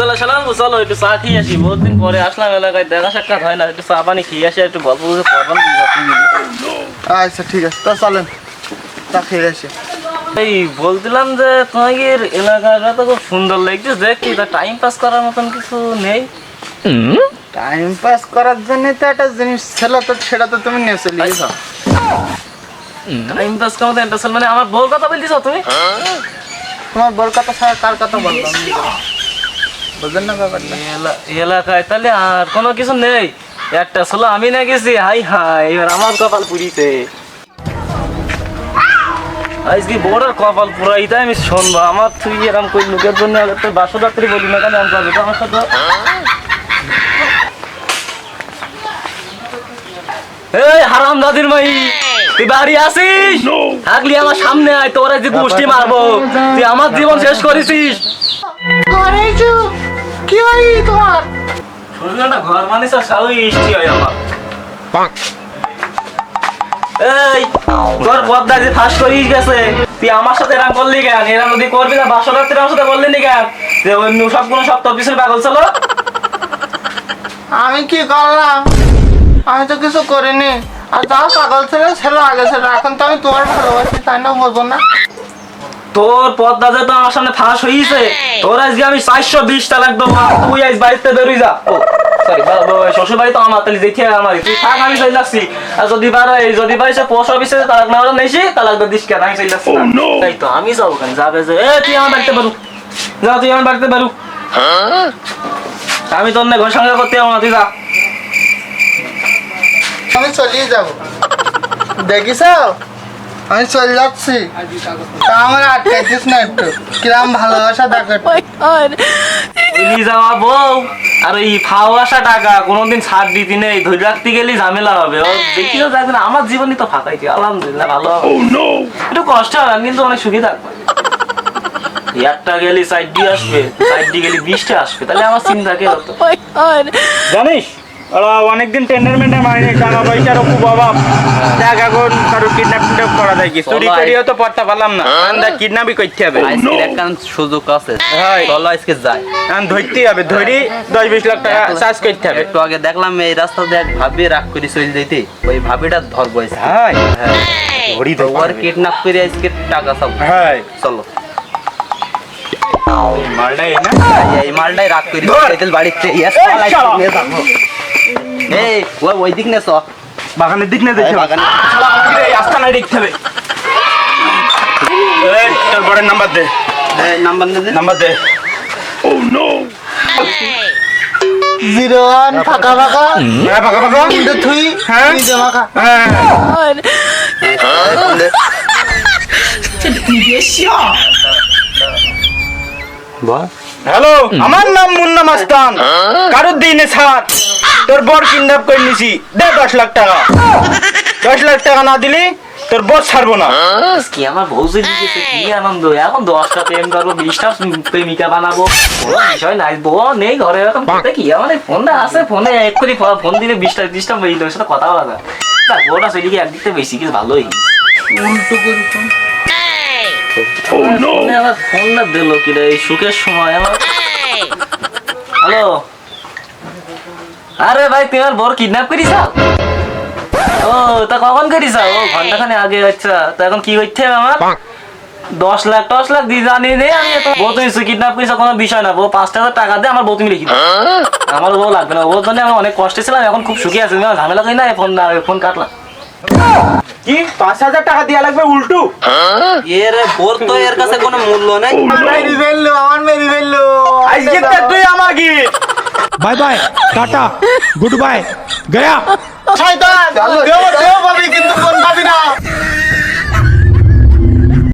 চলো সালাম চলো একটু চা খেয়ে আসি, বহুত দিন পরে আসলাম এলাকায়, দেখা সাক্ষাৎ হয় না, একটু চা পানি খেয়ে আসি, একটু গল্প করবেন। আচ্ছা ঠিক আছে, তা চলেন চা খেয়ে আসি। এই বলছিলাম যে তোমাদের এলাকাটা তো খুব সুন্দর লাগছে দেখছি, তা টাইম পাস করার মতন কিছু নেই? টাইম পাস করার জন্য তো একটা জিনিস ছিল, তো সেটা তো তুমি নিয়ে চলে গেছো। টাইম পাস করার মতো একটা ছেলে মানে আমার বউর কথা বলতেছো তুমি? তোমার বড় কথা ছাড়া কার কথা বললাম বুঝলেন না ব্যাপারটা? এলাকায় তাহলে আর কোনো কিছু নেই? একটা ছিল আমি না গেছি, হাই হাই এবার আমার কপাল পুরিতে। আজকে বড় কপাল পুরাইতে আমি শুনবো, আমার তুই এরকম কই লোকের জন্য বাসরাত্রি বলি না কেন আমার সাথে? এই হারাম দাদির মাই, তুই বাড়ি আসিস? থাকলি আমার সামনে আয়, তোরা যে গোষ্ঠী মারবো, তুই আমার জীবন শেষ করেছিস। কি হয় তোমার? শরীরটা ঘর মানিস আর সাউই ইষ্টি হয় আমার। এই তোর বদদা যে ফাঁস করিস গেছে, তুই আমার সাথে এরকম করলি কেন? এরকম যদি করবি না বাসরাত্রি আমার সাথে বললি নি কেন? যে ওই সবগুলো সব তোর পিছনে পাগল ছিল। আমি কি করলাম? আমি তো কিছু করিনি। আর যাও পাগল ছিল ছিল আগে ছিল, এখন তো আমি তোমার ভালোবাসি, তাই না বলবো না? তোর পদ্মা যে তো আমার সামনে ফাঁস হয়েছে, তোর আজকে আমি 420 তালাক দেবো, তুই আজ বাড়িতে বেরোই যা। ও সরি, শ্বশুর বাড়ি তো আমার, তাহলে দেখি আমার তুই থাক, আমি চলে যাচ্ছি। আর যদি যদি পারিস পোস্ট অফিসে তালাক নেওয়া নেছি, তালাক দিস কেন? আমি চলে যাচ্ছি। তাই তো আমি যাবো কেন? যাবে যে তুই আমার বাড়িতে বেরু, যা তুই আমার বাড়িতে বেরু, আমি তোর না ঘর সংসার করতে যাবো না, তুই যা। আমি চলিয়ে যাব, দেখিস আমি চলে যাচ্ছি, তা আমার আটকাইছিস না একটু? কিরম ভালোবাসা দেখো। চলি যাওয়া বউ আর এই ফাও আসা টাকা কোনোদিন ছাড় দিতি নেই, ধরে রাখতে গেলেই ঝামেলা হবে। ও দেখিও যাবে না, আমার জীবনই তো ফাঁকাইছি, আলহামদুলিল্লাহ ভালো হবে। একটু কষ্ট হবে কিন্তু অনেক সুখী থাকবে। একটা গেলি সাইড দিয়ে আসবে, সাইড দিয়ে গেলি 20টা আসবে, তাহলে আমার চিন্তা কে হতো? জানিস ওরা অনেকদিন টেন্ডারমেন্টে মারিনি, টাকা পয়সারও খুব অভাব। দেখ এখন কারোর কিডন্যাপ টিডন্যাপ করা যায় কি, চুরি করিও তো পড়তে পারলাম না, কিডন্যাপই করতে হবে। সুযোগ আছে, হয় চলো আজকে যাই। ধরতেই হবে, ধরি 10-20 লাখ টাকা চার্জ করতে হবে। একটু আগে দেখলাম এই রাস্তা দিয়ে এক ভাবি রাগ করে চলে যেতে, ওই ভাবিটা ধরবো আজকে। হ্যাঁ ধরি তো ওর কিডন্যাপ করে আজকে টাকা সব। হ্যাঁ চলো মালটাই না এই মালটাই রাগ করি বাড়িতে। এই ওই দিক নেছ, বাগানের দিক না দেখে বাগানে। রাস্তা নাই দেখতে হবে। তোর বড়ের নাম্বার দে, নাম্বার নে, নাম্বার দে। 01 ফাঁকা ফাঁকা হ্যাঁ ফাঁকা ফাঁকা কিন্তু তুই হ্যাঁ নিজে মাখা। হ্যাঁ হ্যালো, আমার নাম মুন্না মাস্তান, কারোর দিনে ছাড়। তোর বর কিডন্যাপ করে নিছি, দে 10 লাখ টাকা। 10 লাখ টাকা না দিলি তোর বর ছাড়বো না। কি আমার বউ যে দিয়েছে, কি আনন্দ! এখন 10টা প্রেম করবো, 20টা প্রেমিকা বানাবো, কোনো বিষয় নাই। বউ নেই ঘরে, এরকম কি আমার ফোনটা আছে, ফোনে এক্ষুনি ফোন দিলে 20টা মেয়েদের সাথে কথা বলা যায়। বউটা সেদিকে একদিকে বেশি কিছু ভালোই উল্টো করে ফোন। আমার ফোনটা দিল কি রে এই সুখের সময় আমার। হ্যালো, আরে ভাই তুমি আমার বর কিডন্যাপ করিস? ও তা কখন করিস? ও ঘন্টাখানে আগে। আচ্ছা তা এখন কি করতে হবে আমার? 10 লাখ দিয়ে জানি নেই আমি। বউ তুমি কিডন্যাপ করিস কোনো বিষয় না, বউ 5,000 টাকা দিয়ে আমার বউ তুমি লিখি দাও। আমার বউ লাগবে না, ওর জন্য আমি অনেক কষ্টে ছিলাম, এখন খুব সুখী আছি। ঝামেলা করি না, ফোন কাটলাম। কি 5,000 টাকা দেয়া লাগবে উল্টু? এর বোর তো এর কাছে কোনো মূল্য নেই। মেরি ফেললো, আমার মেরি ফেললো। আজকে তো তুই আমার কি bye bye tata good bye गया শয়তান, দেও দেও ভাবি, কিন্তু কোন ভাবি না।